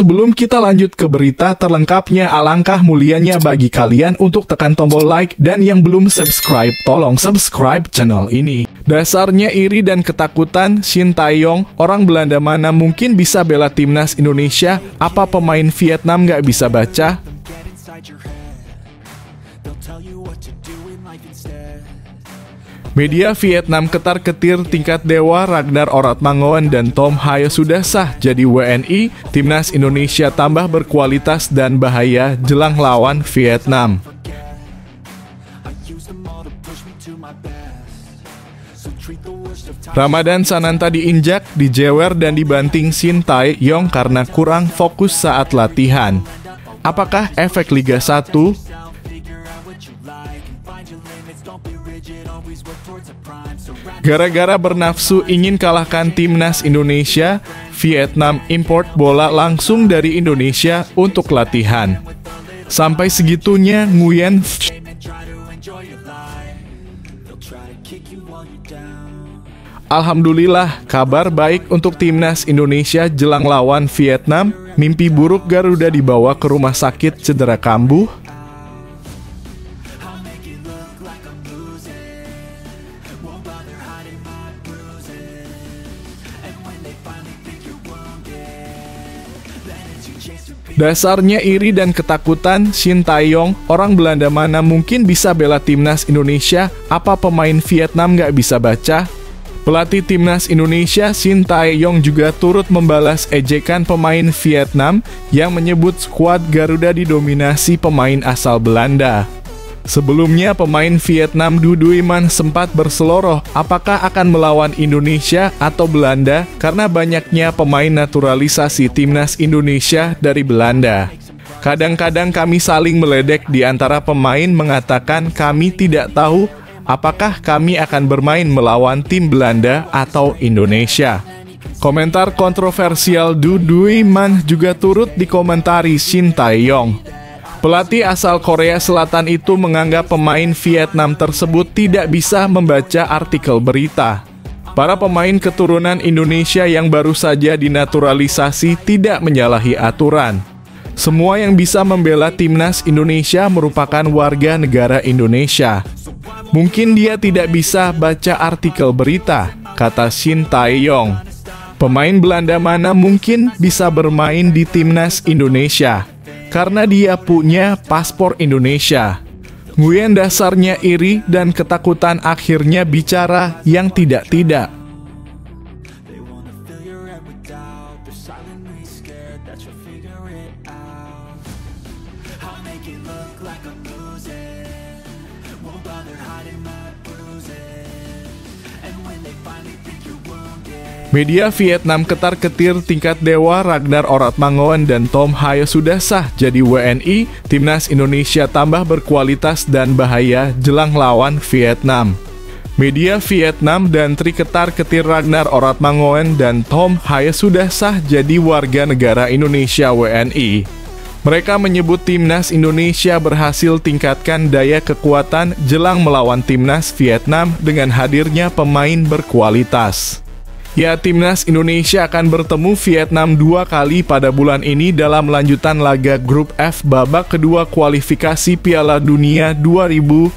sebelum kita lanjut ke berita terlengkapnya, alangkah mulianya bagi kalian untuk tekan tombol like, dan yang belum subscribe, tolong subscribe channel ini. Dasarnya iri dan ketakutan, Shin Tae-yong, orang Belanda mana mungkin bisa bela timnas Indonesia? Apa pemain Vietnam nggak bisa baca? Media Vietnam ketar-ketir tingkat dewa Ragnar Oratmangoen dan Tom Haye sudah sah jadi WNI, timnas Indonesia tambah berkualitas dan bahaya jelang lawan Vietnam. Ramadan Sananta diinjak, dijewer dan dibanting Shin Tae-yong karena kurang fokus saat latihan. Apakah efek Liga 1? Gara-gara bernafsu ingin kalahkan timnas Indonesia, Vietnam import bola langsung dari Indonesia untuk latihan. Sampai segitunya Nguyen. Alhamdulillah, kabar baik untuk timnas Indonesia jelang lawan Vietnam. Mimpi buruk Garuda dibawa ke rumah sakit cedera kambuh. Dasarnya iri dan ketakutan, Shin Tae-yong, orang Belanda mana mungkin bisa bela timnas Indonesia? Apa pemain Vietnam nggak bisa baca? Pelatih timnas Indonesia Shin Tae-yong juga turut membalas ejekan pemain Vietnam yang menyebut skuad Garuda didominasi pemain asal Belanda. Sebelumnya pemain Vietnam Du Duy Man sempat berseloroh apakah akan melawan Indonesia atau Belanda karena banyaknya pemain naturalisasi timnas Indonesia dari Belanda. Kadang-kadang kami saling meledek di antara pemain mengatakan kami tidak tahu apakah kami akan bermain melawan tim Belanda atau Indonesia. Komentar kontroversial Du Duy Man juga turut dikomentari Shin Tae-yong. Pelatih asal Korea Selatan itu menganggap pemain Vietnam tersebut tidak bisa membaca artikel berita. Para pemain keturunan Indonesia yang baru saja dinaturalisasi tidak menyalahi aturan. Semua yang bisa membela timnas Indonesia merupakan warga negara Indonesia. Mungkin dia tidak bisa baca artikel berita, kata Shin Tae-yong. Pemain Belanda mana mungkin bisa bermain di timnas Indonesia? Karena dia punya paspor Indonesia. Nguyen dasarnya iri dan ketakutan akhirnya bicara yang tidak-tidak. Media Vietnam ketar-ketir tingkat dewa Ragnar Oratmangoen dan Tom Haye sudah sah jadi WNI, timnas Indonesia tambah berkualitas dan bahaya jelang lawan Vietnam. Media Vietnam dan Tri ketar-ketir Ragnar Oratmangoen dan Tom Haye sudah sah jadi warga negara Indonesia WNI. Mereka menyebut timnas Indonesia berhasil tingkatkan daya kekuatan jelang melawan timnas Vietnam dengan hadirnya pemain berkualitas. Ya, timnas Indonesia akan bertemu Vietnam 2 kali pada bulan ini dalam lanjutan laga grup F babak kedua kualifikasi Piala Dunia 2026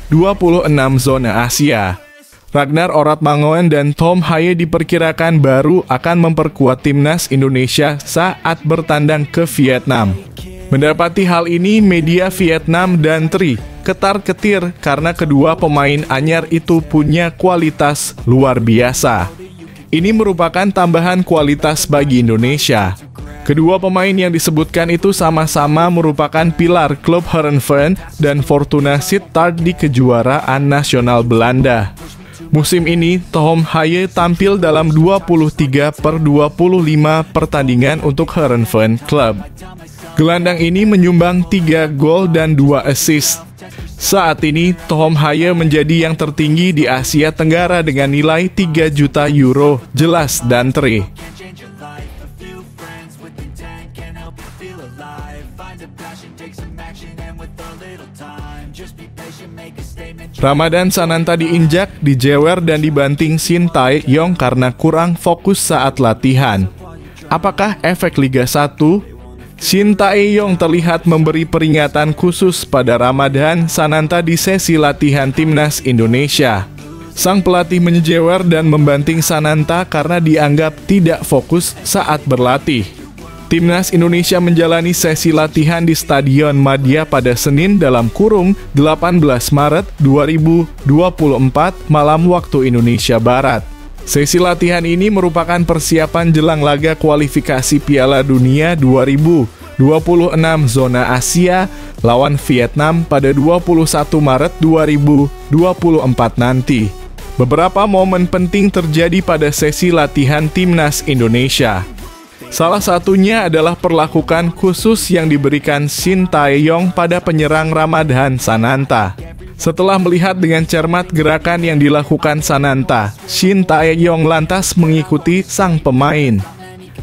zona Asia. Ragnar Oratmangoen dan Tom Haye diperkirakan baru akan memperkuat timnas Indonesia saat bertandang ke Vietnam. Mendapati hal ini, media Vietnam dan Tri ketar-ketir karena kedua pemain anyar itu punya kualitas luar biasa. Ini merupakan tambahan kualitas bagi Indonesia. Kedua pemain yang disebutkan itu sama-sama merupakan pilar klub Heerenveen dan Fortuna Sittard di kejuaraan nasional Belanda. Musim ini, Tom Haye tampil dalam 23/25 pertandingan untuk Heerenveen Club. Gelandang ini menyumbang 3 gol dan 2 assist. Saat ini, Tom Haye menjadi yang tertinggi di Asia Tenggara dengan nilai 3 juta euro, jelas dan Tri. Ramadan Sananta diinjak, dijewer dan dibanting Shin Tae-yong karena kurang fokus saat latihan. Apakah efek Liga 1? Shin Tae-yong terlihat memberi peringatan khusus pada Ramadhan Sananta di sesi latihan timnas Indonesia. Sang pelatih menjewer dan membanting Sananta karena dianggap tidak fokus saat berlatih. Timnas Indonesia menjalani sesi latihan di Stadion Madia pada Senin dalam kurung 18 Maret 2024 malam waktu Indonesia Barat. Sesi latihan ini merupakan persiapan jelang laga kualifikasi Piala Dunia 2026 zona Asia lawan Vietnam pada 21 Maret 2024 nanti. Beberapa momen penting terjadi pada sesi latihan timnas Indonesia. Salah satunya adalah perlakuan khusus yang diberikan Shin Tae-yong pada penyerang Ramadhan Sananta. Setelah melihat dengan cermat gerakan yang dilakukan Sananta, Shin Tae-yong lantas mengikuti sang pemain.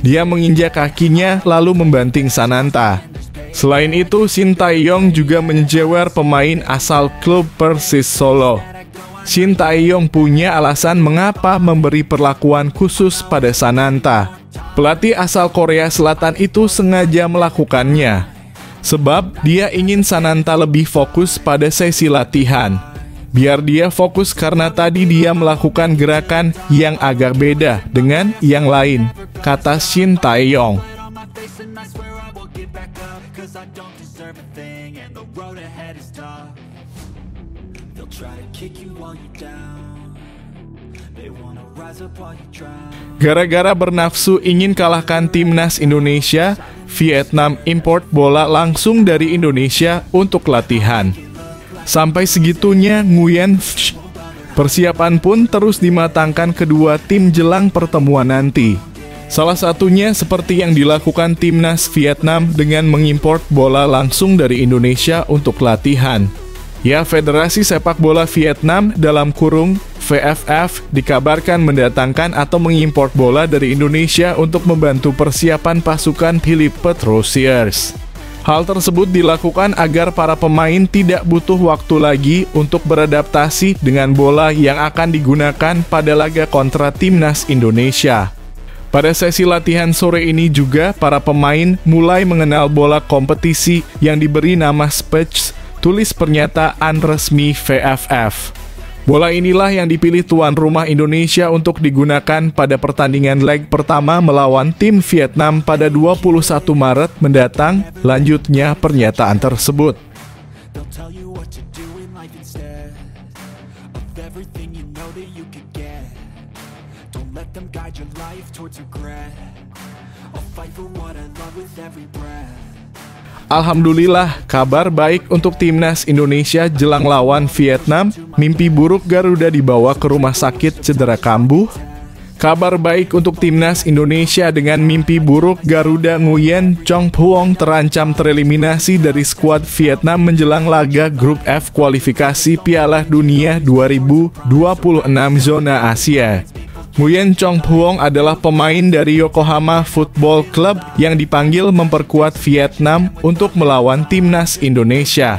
Dia menginjak kakinya lalu membanting Sananta. Selain itu, Shin Tae-yong juga menjewer pemain asal klub Persis Solo. Shin Tae-yong punya alasan mengapa memberi perlakuan khusus pada Sananta. Pelatih asal Korea Selatan itu sengaja melakukannya sebab dia ingin Sananta lebih fokus pada sesi latihan. Biar dia fokus karena tadi dia melakukan gerakan yang agak beda dengan yang lain, kata Shin Tae-yong. Gara-gara bernafsu ingin kalahkan timnas Indonesia, Vietnam import bola langsung dari Indonesia untuk latihan. Sampai segitunya Nguyen. Persiapan pun terus dimatangkan kedua tim jelang pertemuan nanti. Salah satunya seperti yang dilakukan timnas Vietnam dengan mengimport bola langsung dari Indonesia untuk latihan. Ya, Federasi Sepak Bola Vietnam dalam kurung VFF dikabarkan mendatangkan atau mengimport bola dari Indonesia untuk membantu persiapan pasukan Philippe Troussiers. Hal tersebut dilakukan agar para pemain tidak butuh waktu lagi untuk beradaptasi dengan bola yang akan digunakan pada laga kontra timnas Indonesia. Pada sesi latihan sore ini juga para pemain mulai mengenal bola kompetisi yang diberi nama Spets, tulis pernyataan resmi VFF. Bola inilah yang dipilih tuan rumah Indonesia untuk digunakan pada pertandingan leg pertama melawan tim Vietnam pada 21 Maret mendatang, lanjutnya pernyataan tersebut. Alhamdulillah, kabar baik untuk timnas Indonesia jelang lawan Vietnam. Mimpi buruk Garuda dibawa ke rumah sakit cedera kambuh. Kabar baik untuk timnas Indonesia dengan mimpi buruk Garuda Nguyen Chong Phuong terancam tereliminasi dari skuad Vietnam menjelang laga grup F kualifikasi Piala Dunia 2026 zona Asia. Nguyen Chong Phuong adalah pemain dari Yokohama Football Club yang dipanggil memperkuat Vietnam untuk melawan timnas Indonesia.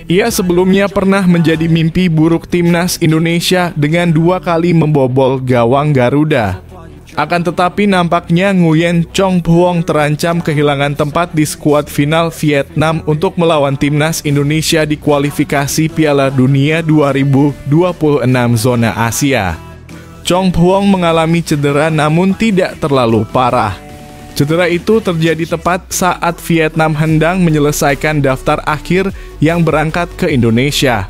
Ia sebelumnya pernah menjadi mimpi buruk timnas Indonesia dengan 2 kali membobol gawang Garuda. Akan tetapi nampaknya Nguyen Chong Phuong terancam kehilangan tempat di skuad final Vietnam untuk melawan timnas Indonesia di kualifikasi Piala Dunia 2026 zona Asia. Chong Phuong mengalami cedera namun tidak terlalu parah. Cedera itu terjadi tepat saat Vietnam hendak menyelesaikan daftar akhir yang berangkat ke Indonesia.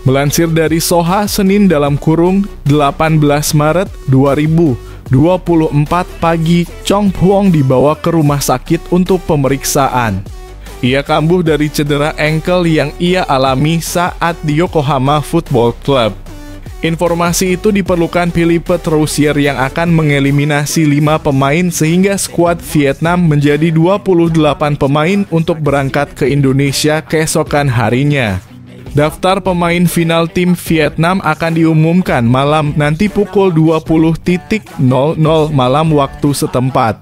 Melansir dari Soha Senin dalam kurung 18 Maret 2024 pagi, Chong Phuong dibawa ke rumah sakit untuk pemeriksaan. Ia kambuh dari cedera ankle yang ia alami saat di Yokohama Football Club. Informasi itu diperlukan Philippe Troussiers yang akan mengeliminasi 5 pemain sehingga skuad Vietnam menjadi 28 pemain untuk berangkat ke Indonesia keesokan harinya. Daftar pemain final tim Vietnam akan diumumkan malam nanti pukul 20.00 malam waktu setempat.